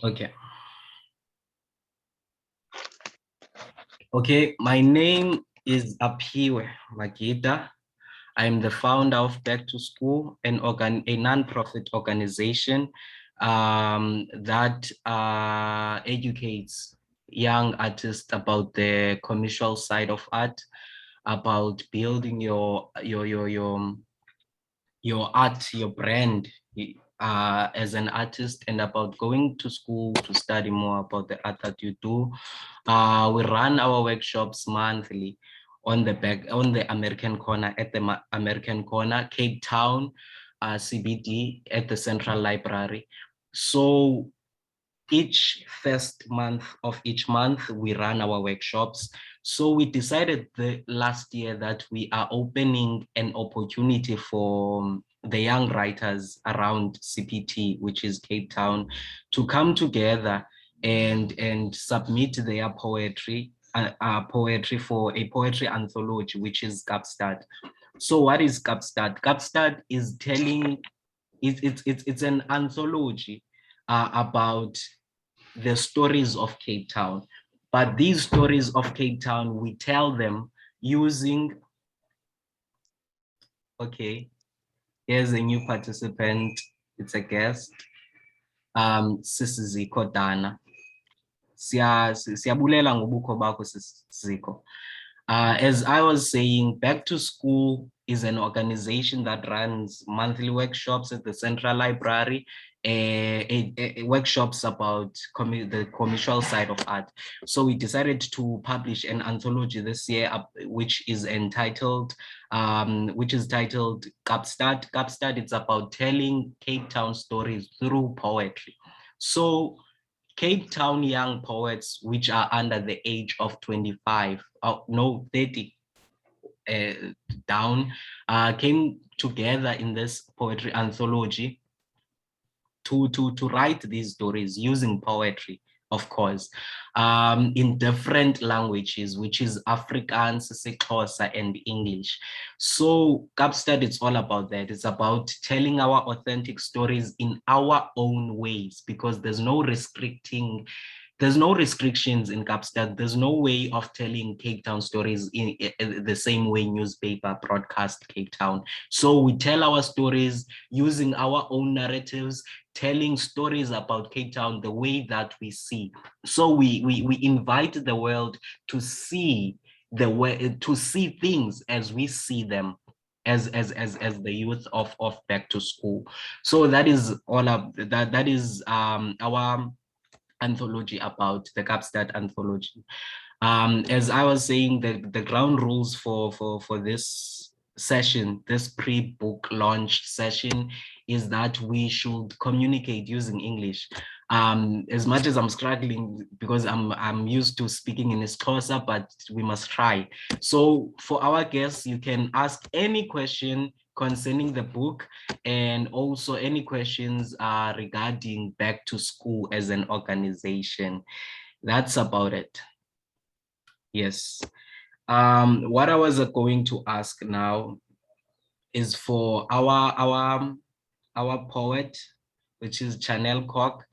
Okay. Okay, my name is Aphiwe Magida. I'm the founder of Back to School, a non-profit organization that educates young artists about the commercial side of art, about building your art, your brand as an artist, and about going to school to study more about the art that you do. We run our workshops monthly on the American corner, at the American corner, Cape Town, CBD, at the Central Library. So each first month of each month, we run our workshops. So we decided the last year that we are opening an opportunity for the young writers around CPT, which is Cape Town, to come together and submit their poetry for a poetry anthology, which is Kaapstad. So what is Kaapstad? Kaapstad is telling, it's an anthology about the stories of Cape Town. But these stories of Cape Town, we tell them using, okay, here's a new participant, it's a guest, Sisiziko Dana. Siyabulela ngobukho bakho Sisiziko. As I was saying, Back to School is an organization that runs monthly workshops at the Central Library, workshops about the commercial side of art. So we decided to publish an anthology this year, which is titled Kaapstad. Kaapstad, it's about telling Cape Town stories through poetry. So Cape Town young poets, which are under the age of 25, 30 down, came together in this poetry anthology to write these stories using poetry, of course, in different languages, which is Afrikaans, Xhosa, and English. So Kaapstad, it's all about that. It's about telling our authentic stories in our own ways, because there's no restrictions in Kaapstad. There's no way of telling Cape Town stories in the same way newspaper broadcast Cape Town. So we tell our stories using our own narratives, telling stories about Cape Town the way that we see. So we invite the world to see things as we see them, as the youth of Back to School. So that is all of that is our anthology, about the Kaapstad anthology. As I was saying, the ground rules for this session, this pre-book launch session, is that we should communicate using English. As much as I'm struggling because I'm used to speaking in Xhosa, but we must try. So for our guests, you can ask any question concerning the book, and also any questions regarding Back to School as an organization. That's about it. Yes. What I was going to ask now is for our poet, which is Chanel Koch,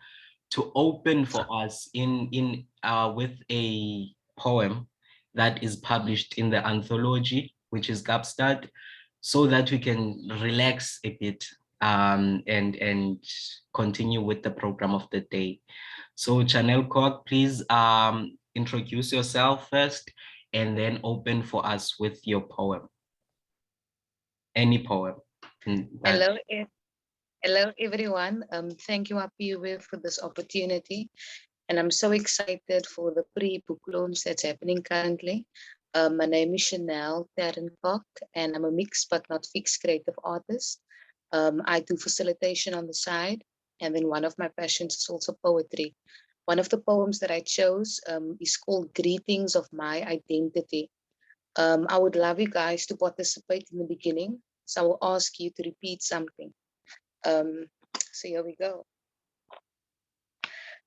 to open for us with a poem that is published in the anthology, which is Kaapstad, so that we can relax a bit and continue with the program of the day. So Chanel Koch, please introduce yourself first, and then open for us with your poem. Any poem. Hello, hello everyone. Thank you, Aphiwe, for this opportunity. And I'm so excited for the pre-book launch that's happening currently. My name is Chanel Koch, and I'm a mixed but not fixed creative artist. I do facilitation on the side, and then one of my passions is also poetry. One of the poems that I chose is called Greetings of My Identity. I would love you guys to participate in the beginning, so I will ask you to repeat something. So here we go.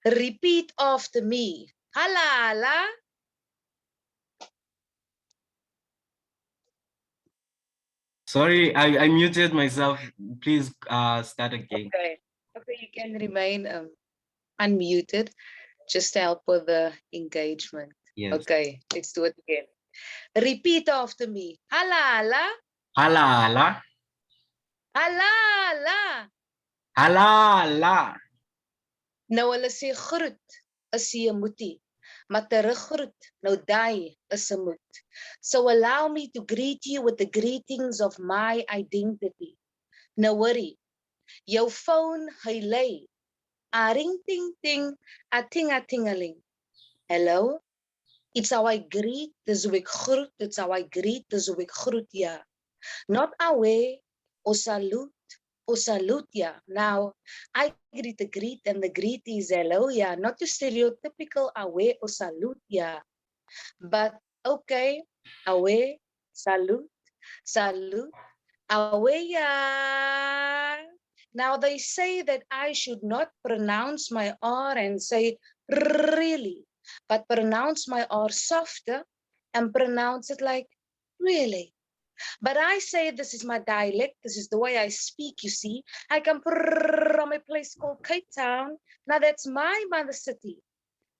Repeat after me. Halala. Sorry, I muted myself. Please start again. Okay, you can remain unmuted, just to help with the engagement. Yes. Okay, let's do it again. Repeat after me. Halala. Halala. Halala. Halala. Nou hulle sê groet is jy 'n moetie, maar teruggroet nou daai is 'n moed. So allow me to greet you with the greetings of my identity. No worry, jou phone hy lê. A ring ting ting, a ting a tingeling. Hello? It's how I greet, dis hoe ek groet, it's how I greet, dis hoe ek groet ja. Not away or salute ya. Now, I greet the greet and the greet is hello ya, not your stereotypical away or salute ya. But okay, away, salute, away ya. Now they say that I should not pronounce my R and say really, but pronounce my R softer and pronounce it like really. But I say this is my dialect, this is the way I speak, you see. I come from a place called Cape Town. Now that's my mother city.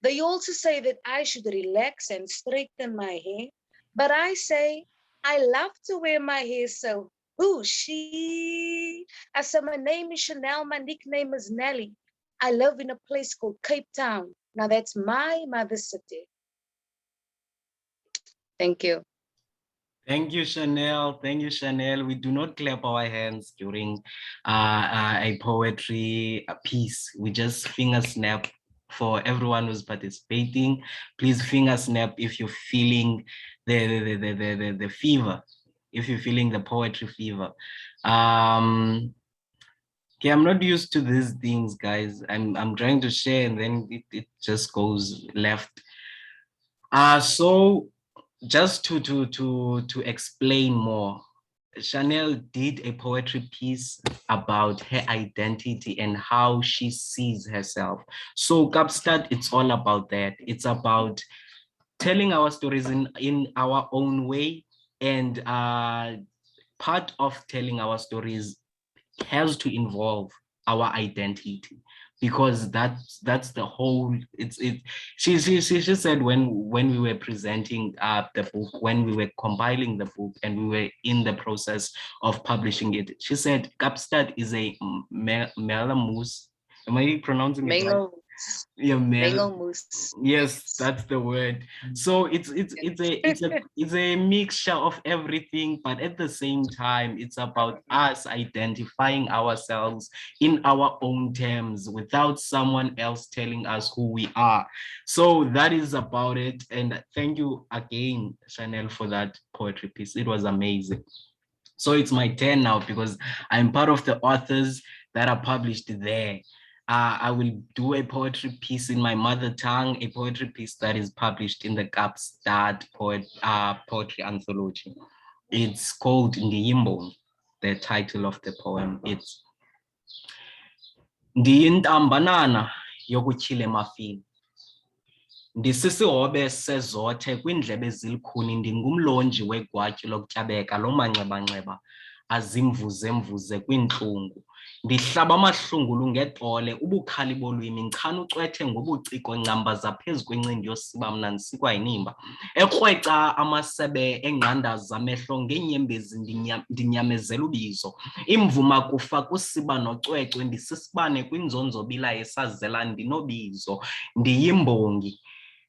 They also say that I should relax and straighten my hair. But I say, I love to wear my hair so who she? I said, my name is Chanel, my nickname is Nelly. I live in a place called Cape Town. Now that's my mother city. Thank you. Thank you, Chanel. Thank you, Chanel. We do not clap our hands during a poetry piece. We just finger snap for everyone who's participating. Please finger snap if you're feeling the fever, if you're feeling the poetry fever. Okay, I'm not used to these things, guys. I'm trying to share and then it just goes left. So just to explain more, Chanel did a poetry piece about her identity and how she sees herself. So Kaapstad, it's all about that. It's about telling our stories in our own way, and part of telling our stories has to involve our identity, because that's the whole she said when we were presenting the book, when we were compiling the book and we were in the process of publishing it, she said Kaapstad is a melamus. Am I pronouncing it right? Yeah, yes, that's the word. So it's a mixture of everything, but at the same time it's about us identifying ourselves in our own terms without someone else telling us who we are. So that is about it, and thank you again, Chanel, for that poetry piece. It was amazing. So it's my turn now because I'm part of the authors that are published there. I will do a poetry piece in my mother tongue, a poetry piece that is published in the Kaapstad Poetry Anthology. It's called Ndiyimbongi, the title of the poem. It's Ndiyintambanana yokutyhila emafini. Ndisisihobe sezothe kwindlebe ezilikhuni, ndingumlonji wegwatyi lokutyabeka lomanxeba-nxeba azimvuze-mvuze kwiintlungu. Ndihlaba amahlungulu ngexole, ubukhali bolwimi nchana ucwethe ngobuciko, ncambaza phezu kwencindi yosiba mna ndisikwa yinimba. Ekrweca amasebe engqandaza amehlo ngeenyembezi ndinyamezela ubizo. Imvuma kufa kusiba nocwecwe, ndisisibane kwinzonzobila esazela ndinobizo. Ndiyimbongi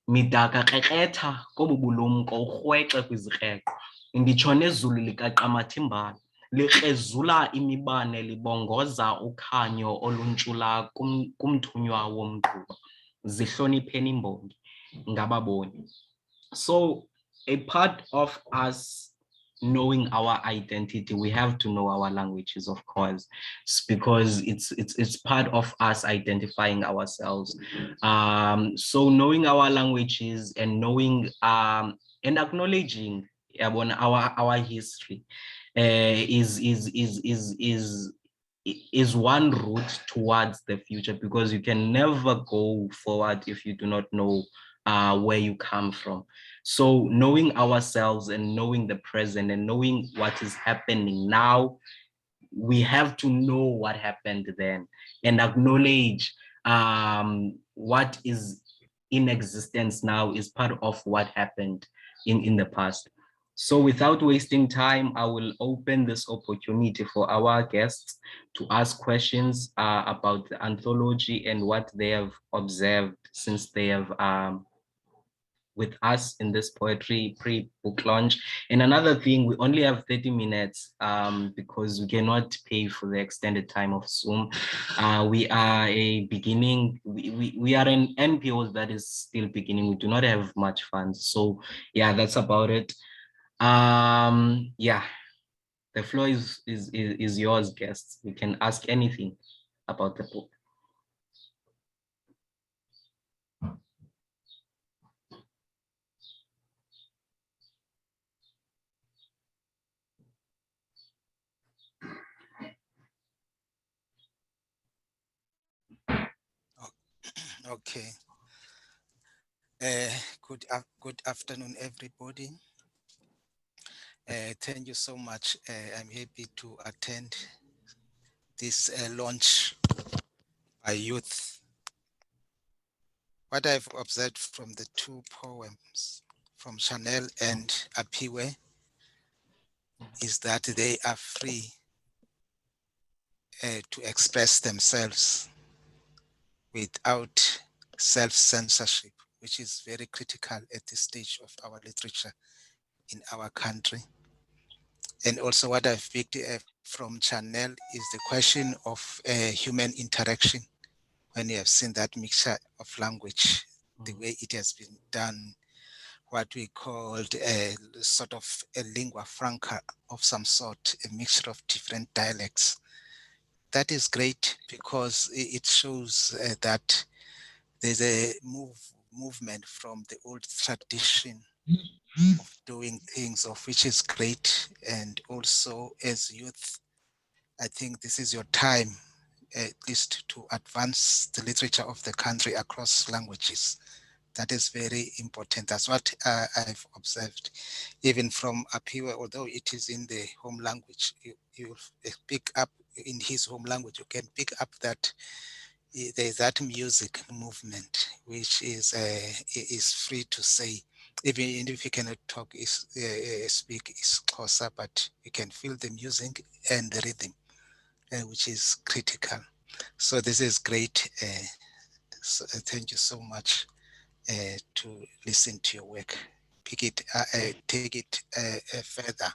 midaka krekretha kobu bulumko, urhwexe kwizikreko. Nditsho nezulu likaqamathimbala likrezula imibane, libongoza ukhanyo oluntshula kumthunywa womgquba. Zihlonipheni imbongi ngababoni. So a part of us knowing our identity, we have to know our languages, of course, because it's part of us identifying ourselves. So knowing our languages and knowing and acknowledging our history is one route towards the future, because you can never go forward if you do not know where you come from. So knowing ourselves and knowing the present and knowing what is happening now, we have to know what happened then and acknowledge what is in existence now is part of what happened in the past. So without wasting time, I will open this opportunity for our guests to ask questions about the anthology and what they have observed since they have with us in this poetry pre-book launch. And another thing, we only have 30 minutes because we cannot pay for the extended time of Zoom. We are a beginning, we are an NPO that is still beginning. We do not have much funds. So yeah, that's about it. Yeah, the floor is yours, guests. You can ask anything about the book. Okay. Good afternoon, everybody. Thank you so much. I'm happy to attend this launch by youth. What I've observed from the two poems from Chanel and Apiwe is that they are free to express themselves without self-censorship, which is very critical at this stage of our literature in our country. And also what I've picked from Chanel is the question of human interaction. When you have seen that mixture of language, the way it has been done, what we called a sort of a lingua franca of some sort, a mixture of different dialects. That is great because it shows that there's a movement from the old tradition of doing things, of which is great. And also as youth, I think this is your time, at least to advance the literature of the country across languages. That is very important. That's what I've observed. Even from Apiwe, although it is in the home language, you pick up in his home language, you can pick up that there's that music movement, which is free to say, even if you cannot talk, speak Xhosa, but you can feel the music and the rhythm, which is critical. So this is great. So thank you so much to listen to your work. Pick it, take it further.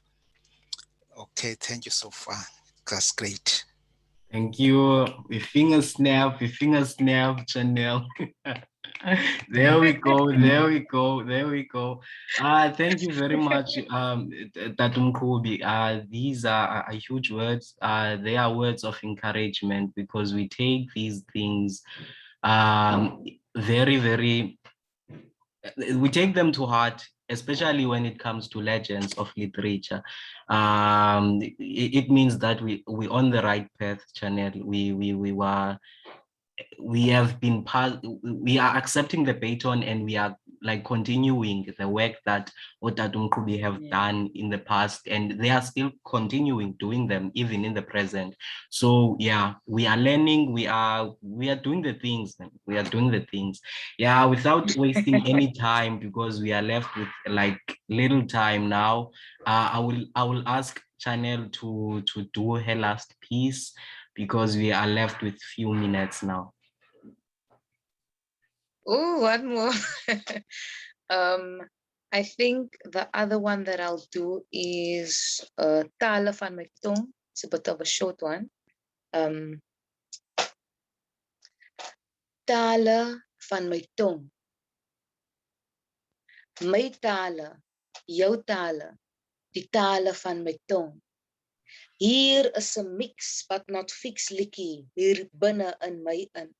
Okay, thank you so far. That's great. Thank you. We finger snap, Chanel. There we go, there we go, there we go. Thank you very much, Tatum Kobi. These are huge words. They are words of encouragement because we take these things very, very, we take them to heart, especially when it comes to legends of literature. It means that we're on the right path, Chanel. We have been we are accepting the baton and we are like continuing the work that Otatumkubi have done in the past, and they are still continuing doing them even in the present. So yeah, we are learning, we are doing the things, we are doing the things. Yeah, without wasting any time, because we are left with like little time now. I will ask Chanel to do her last piece because we are left with few minutes now. Oh, one more. I think the other one that I'll do is Tale van my tong. It's a bit of a short one. Tale van my tong. My tale, jou tale, die tale van my tong. Hier is 'n mix wat not fix likkie hier binne in my in.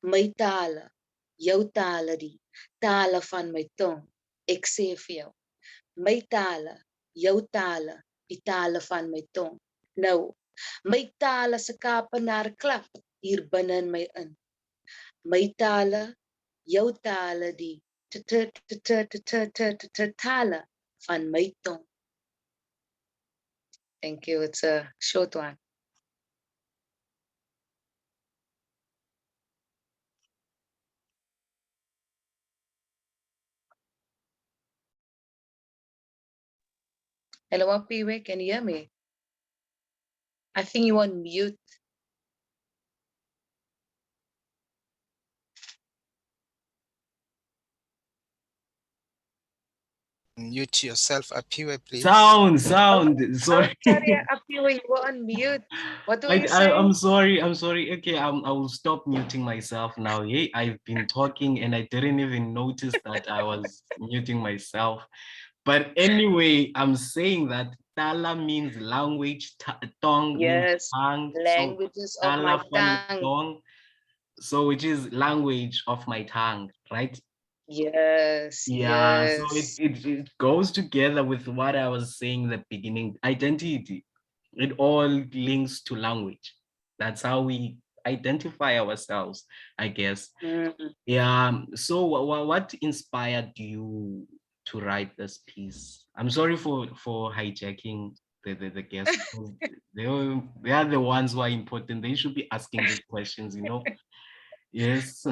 My tale, jou tale, die tale van my tong. Ek sê vir jou, my tale, jou tale, die tale van my tong. Nou, my tale se Kaapenaar klap hier binne in my in. My tale, jou tale, die tale van my tong. Thank you. It's a short one. Hello, Apiwe, can you hear me? I think you're on mute. Mute yourself, Apiwe, please. Sound. Oh, Sorry. sorry, Apiwe, you were on mute. What were you I'm saying? sorry. Okay, I will stop muting myself now. Hey, I've been talking and I didn't even notice that I was muting myself. But anyway, I'm saying that Tala means language, tongue means Yes, tongue. So languages of my Tala fane tongue. tongue, so which is language of my tongue, right? Yes, Yeah, so yes. it goes together with what I was saying in the beginning, identity. It all links to language. That's how we identify ourselves, I guess. Mm. Yeah, so what inspired you to write this piece? I'm sorry for hijacking the guest. They are the ones who are important. They should be asking these questions, you know? Yes.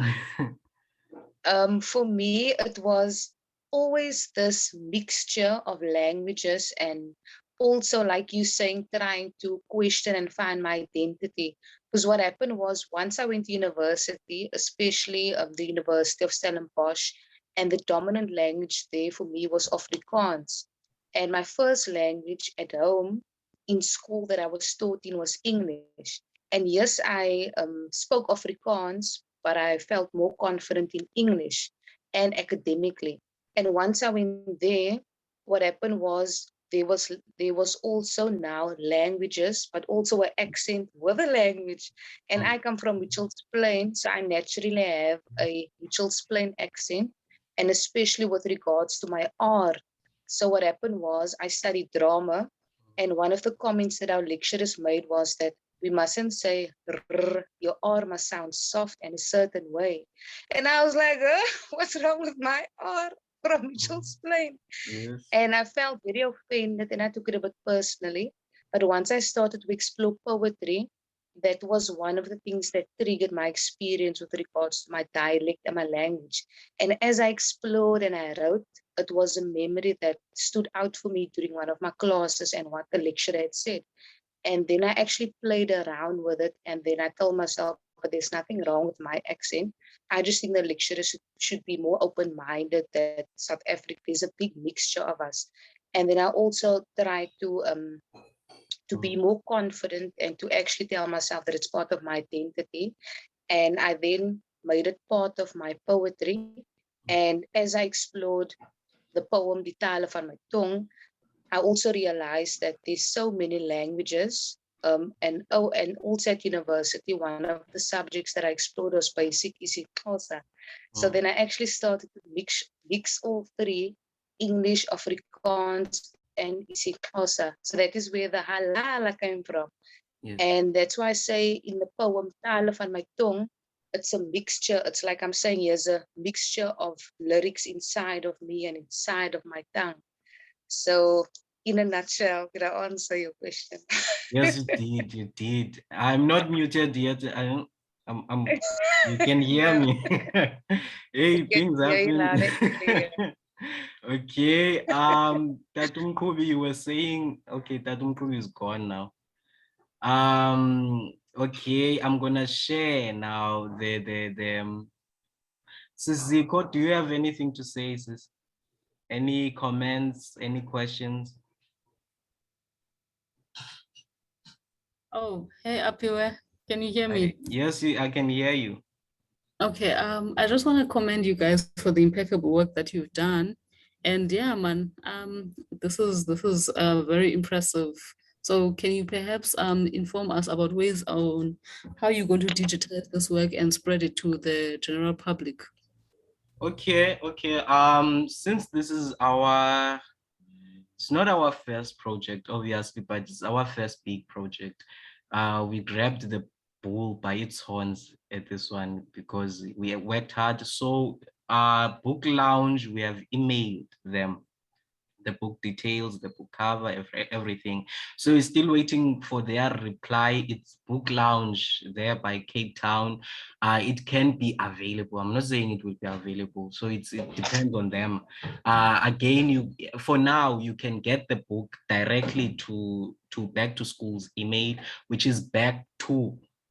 For me, it was always this mixture of languages and also, like you saying, trying to question and find my identity. Because what happened was once I went to university, especially the University of Stellenbosch, and the dominant language there for me was Afrikaans. And my first language at home in school that I was taught in was English. And yes, I spoke Afrikaans, but I felt more confident in English and academically. And once I went there, what happened was there was also now languages, but also an accent with a language. And I come from Mitchell's Plain, so I naturally have a Mitchell's Plain accent, and especially with regards to my R. So what happened was I studied drama, and one of the comments that our lecturers made was that we mustn't say rrr, your R must sound soft and a certain way. And I was like, what's wrong with my R from Mitchell's Plain? Yes. And I felt very offended and I took it a bit personally. But once I started to explore poetry, that was one of the things that triggered my experience with regards to my dialect and my language. And as I explored and I wrote, it was a memory that stood out for me during one of my classes and what the lecturer had said. And then I actually played around with it. And then I told myself, but there's nothing wrong with my accent. I just think the lecturers should be more open-minded that South Africa is a big mixture of us. And then I also tried to be more confident and to actually tell myself that it's part of my identity. And I then made it part of my poetry. And as I explored the poem Die Tale van my Tong, I also realized that there's so many languages. And also at university, one of the subjects that I explored was basic isiXhosa. So then I actually started to mix all three, English, Afrikaans, and isiXhosa. So that is where the halala came from. Yes. And that's why I say in the poem Tale van my Tong, it's a mixture. It's like I'm saying here's a mixture of lyrics inside of me and inside of my tongue. So, in a nutshell, did I answer your question? Yes, you did. You did. I'm not muted yet. You can hear No, me. Hey, can things hear you happen. loud and clear. Okay. Tatum Kubi, you were saying, okay, Tatum Kubi is gone now. Okay, I'm gonna share now Sis Ziko, do you have anything to say, sis? Any comments, any questions? Oh, hey, Apiwe, can you hear me? Yes, I can hear you. Okay, I just want to commend you guys for the impeccable work that you've done. And yeah, man, this is very impressive. So can you perhaps inform us about ways on how you're going to digitize this work and spread it to the general public? Okay. Since this is it's not our first project, obviously, but it's our first big project. We grabbed the bull by its horns at this one because we have worked hard. So book lounge, we have emailed them the book details, the book cover, everything. So we're still waiting for their reply. It's Book Lounge there by Cape Town. It can be available. I'm not saying it will be available. So it depends on them. Again, for now, you can get the book directly to Back to School's email, which is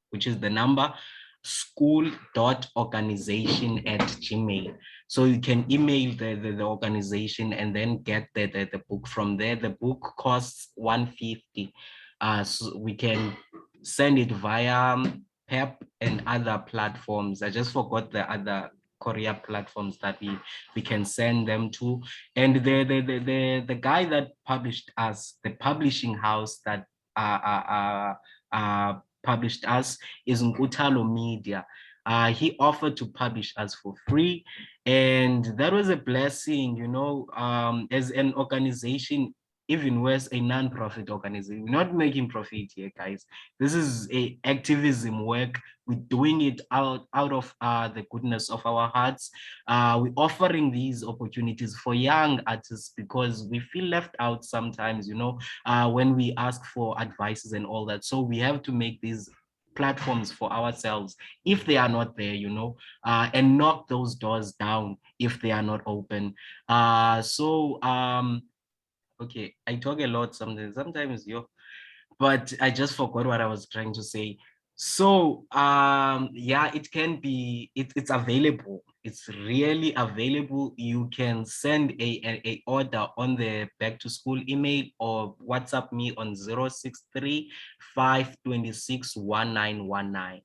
which is the number school.organization@gmail. So you can email the organization and then get the book from there. The book costs 150. So we can send it via PEP and other platforms. I just forgot the other courier platforms that we can send them to. And the guy that published us, the publishing house that published us is Nkuthalo Media. He offered to publish us for free, and that was a blessing, you know, as an organization, even worse, a non-profit organization. We're not making profit here, guys. This is a activism work. We're doing it out of the goodness of our hearts. We're offering these opportunities for young artists because we feel left out sometimes, you know, when we ask for advices and all that. So we have to make these platforms for ourselves if they are not there, you know, and knock those doors down if they are not open. Okay, I talk a lot sometimes, but I just forgot what I was trying to say. So yeah, it can be, it's available. It's really available. You can send a order on the Back to School email or WhatsApp me on 063 526 1919.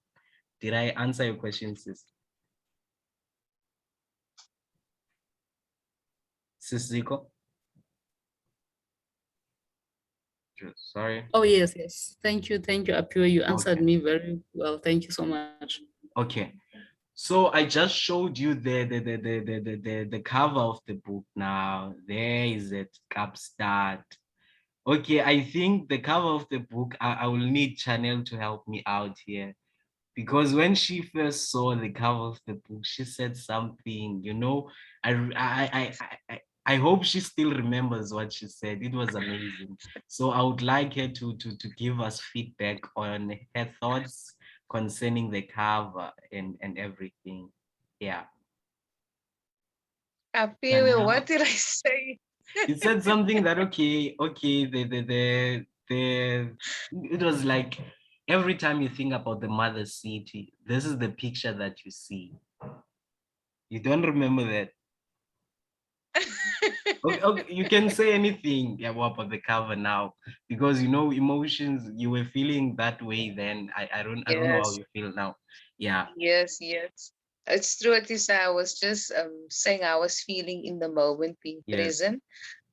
Did I answer your question, sis? Sis Zico? Sorry. Oh, yes, yes. Thank you, Apio. You answered Okay. me very well. Thank you so much. Okay. So I just showed you the cover of the book now. There is it, Kaapstad. Okay, I think the cover of the book, I will need Chanel to help me out here. Because when she first saw the cover of the book, she said something, you know, I hope she still remembers what she said. It was amazing. So I would like her to give us feedback on her thoughts concerning the cover and everything. Yeah. Apio, what did I say? It said something that okay, it was like every time you think about the mother city, this is the picture that you see. You don't remember that? Okay, you can say anything about the cover now because you know emotions. You were feeling that way then. I don't know how Yes, you feel now. Yeah. yes, yes. It's true, Atisa. I was just saying I was feeling in the moment, being Yes. present.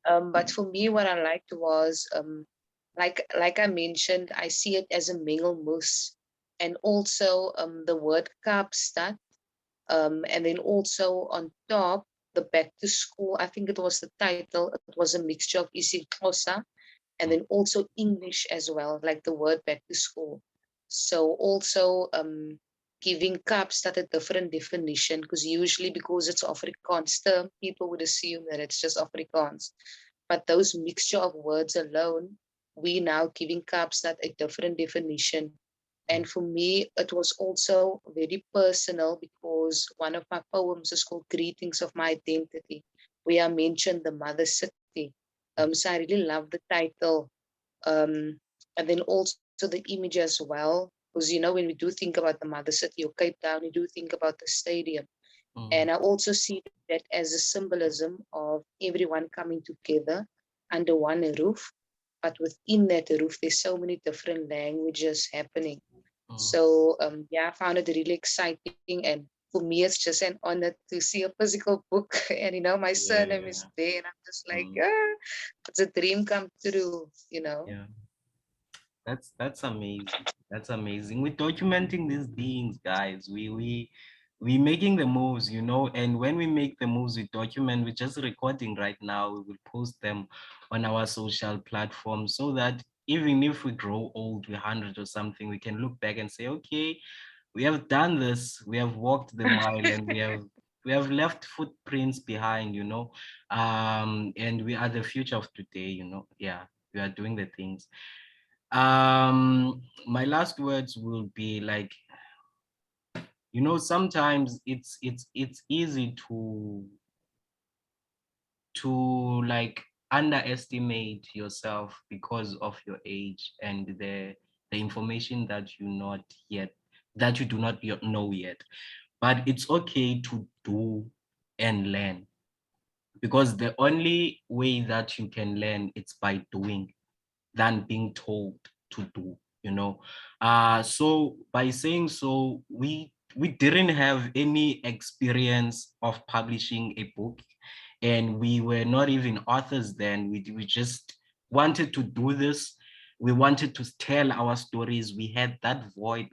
But for me, what I liked was like I mentioned, I see it as a mengelmoes, and also the word Kaapstad, and then also on top the back to school. I think it was the title. It was a mixture of isiXhosa and then also English as well, like the word back to school. So also giving Kaapstad a different definition, because usually because it's Afrikaans term, people would assume that it's just Afrikaans. But those mixture of words alone, we now giving Kaapstad a different definition. And for me, it was also very personal because one of my poems is called Greetings of My Identity, where I mentioned the mother city. So I really love the title. And then also the image as well, because you know, when we do think about the mother city or Cape Town, we do think about the stadium. And I also see that as a symbolism of everyone coming together under one roof. But within that roof, there's so many different languages happening. So yeah, I found it really exciting. And for me, it's just an honor to see a physical book. And you know, my surname is Yeah. there. And I'm just like, it's a dream come true, you know. Yeah. That's amazing. That's amazing. We're documenting these things, guys. We making the moves, you know, and when we make the moves, we document. We're just recording right now. We will post them on our social platforms so that even if we grow old, we're 100 or something, we can look back and say, okay, we have done this. We have walked the mile, and we have left footprints behind, you know, and we are the future of today, you know. Yeah, we are doing the things. My last words will be like, you know, sometimes it's easy to like underestimate yourself because of your age and the information that you do not yet know yet. But it's okay to do and learn, because the only way that you can learn it's by doing than being told to do, you know. So by saying so, we didn't have any experience of publishing a book, and we were not even authors then. We just wanted to do this. We wanted to tell our stories. We had that void,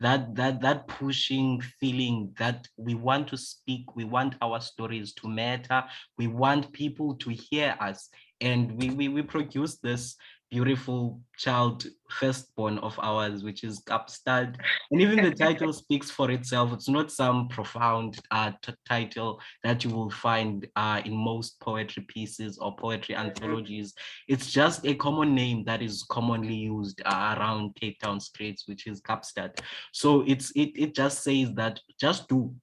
that pushing feeling that we want to speak. We want our stories to matter. We want people to hear us, and we produced this beautiful child firstborn of ours, which is Kaapstad. And even the title speaks for itself. It's not some profound title that you will find in most poetry pieces or poetry anthologies. It's just a common name that is commonly used around Cape Town streets, which is Kaapstad. So it just says that just do.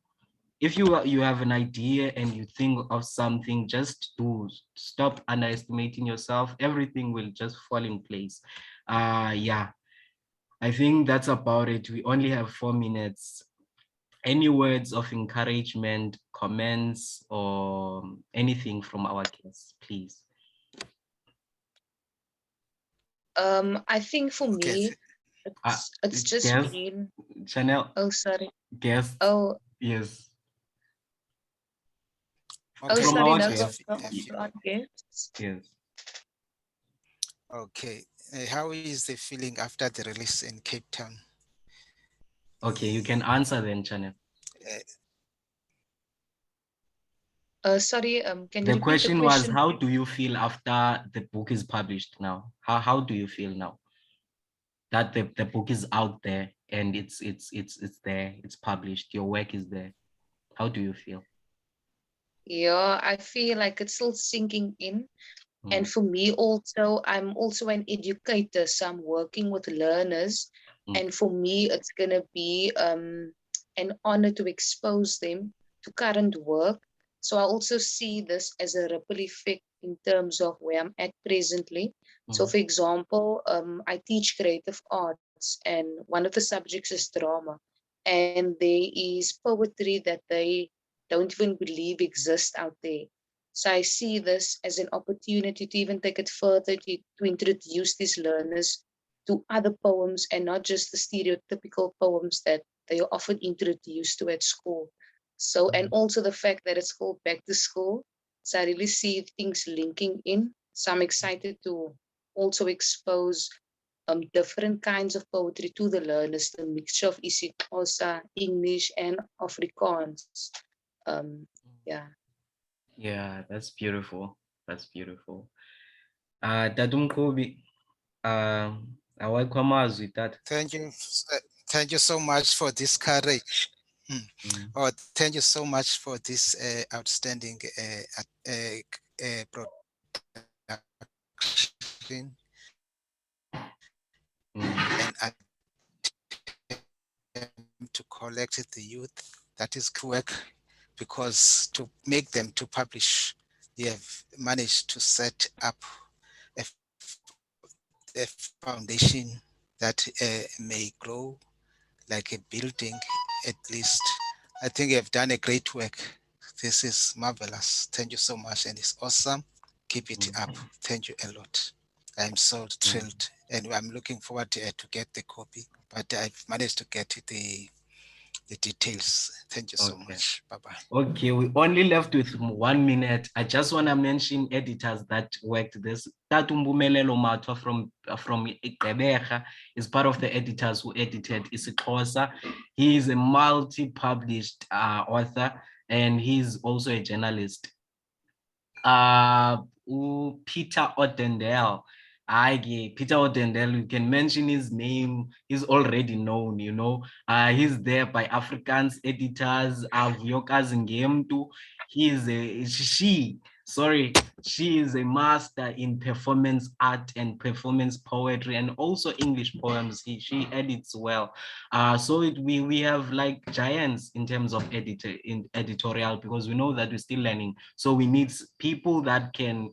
If you have an idea and you think of something, just do. Stop underestimating yourself. Everything will just fall in place. Yeah, I think that's about it. We only have 4 minutes. Any words of encouragement, comments, or anything from our guests, please? I think for Okay. me, it's just Guest, been. Chanel, Oh, sorry. guest, Oh, yes. oh, Okay. From sorry. our No, guest, go on, guests. yes. Okay. How is the feeling after the release in Cape Town? Okay, you can answer then, Chanel. Sorry. Can you The repeat the question was, question? how do you feel after the book is published now? How do you feel now that the book is out there and it's there, it's published, your work is there? How do you feel? Yeah, I feel like it's still sinking in. And Mm, for me also, I'm also an educator, so I'm working with learners. mm, And for me, it's going to be an honor to expose them to current work. So I also see this as a ripple effect in terms of where I'm at presently. So mm, for example, I teach creative arts, and one of the subjects is drama. And there is poetry that they don't even believe exists out there. So I see this as an opportunity to even take it further, to introduce these learners to other poems and not just the stereotypical poems that they are often introduced to at school. So, and also the fact that it's called back to school. So I really see things linking in. So I'm excited to also expose different kinds of poetry to the learners, the mixture of isiXhosa, English, and Afrikaans. Yeah. yeah, that's beautiful. That's beautiful. Dadumkobi, awakwamas with that. Thank you so much for this courage. Mm, Oh, thank you so much for this outstanding production mm, and to collect the youth. That is work, because to make them to publish, you have managed to set up a, a foundation that may grow like a building at least. I think you have done a great work. This is marvelous. Thank you so much, and it's awesome. Keep it mm, up. Thank you a lot. I'm so mm. thrilled, and I'm looking forward to get the copy. But I've managed to get the details. Thank you so Okay. much. Bye bye. Okay, we only left with 1 minute. I just want to mention editors that worked this. Tatumbumelelo Matwa from Gqeberha is part of the editors who edited isiXhosa. He is a multi-published author, and he's also a journalist. Peter Odendale Peter Odendel, you can mention his name. He's already known, you know. He's there by Afrikaans editors. Vuyokazi Ngemtu. She is a master in performance art and performance poetry and also English poems. She edits well. We have like giants in terms of editorial, because we know that we're still learning. So we need people that can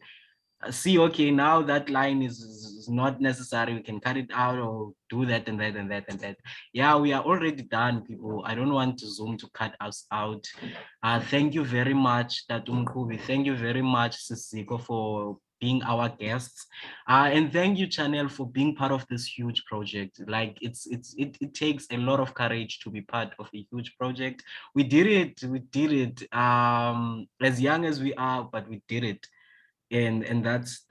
see, okay, now that line is not necessary, we can cut it out or do that and that and that and that. Yeah, we are already done, people. I don't want to Zoom to cut us out. Thank you very much, Tatumkubi. Thank you very much, Sisiko, for being our guests. And thank you, Chanel, for being part of this huge project. Like it takes a lot of courage to be part of a huge project. We did it as young as we are, but we did it. And that's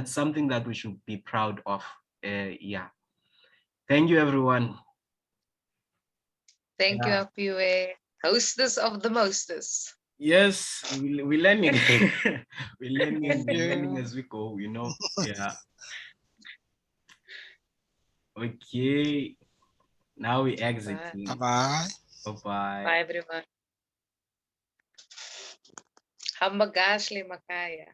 something that we should be proud of. Yeah, thank you, everyone. Thank you, Apiwe, hostess of the mostest. Yes, we're learning. we're learning Yeah. as we go, you know. Yeah. Okay, now we exit. Bye. Bye-bye. Bye-bye. Bye, everyone. Hamba Gasly Makaya.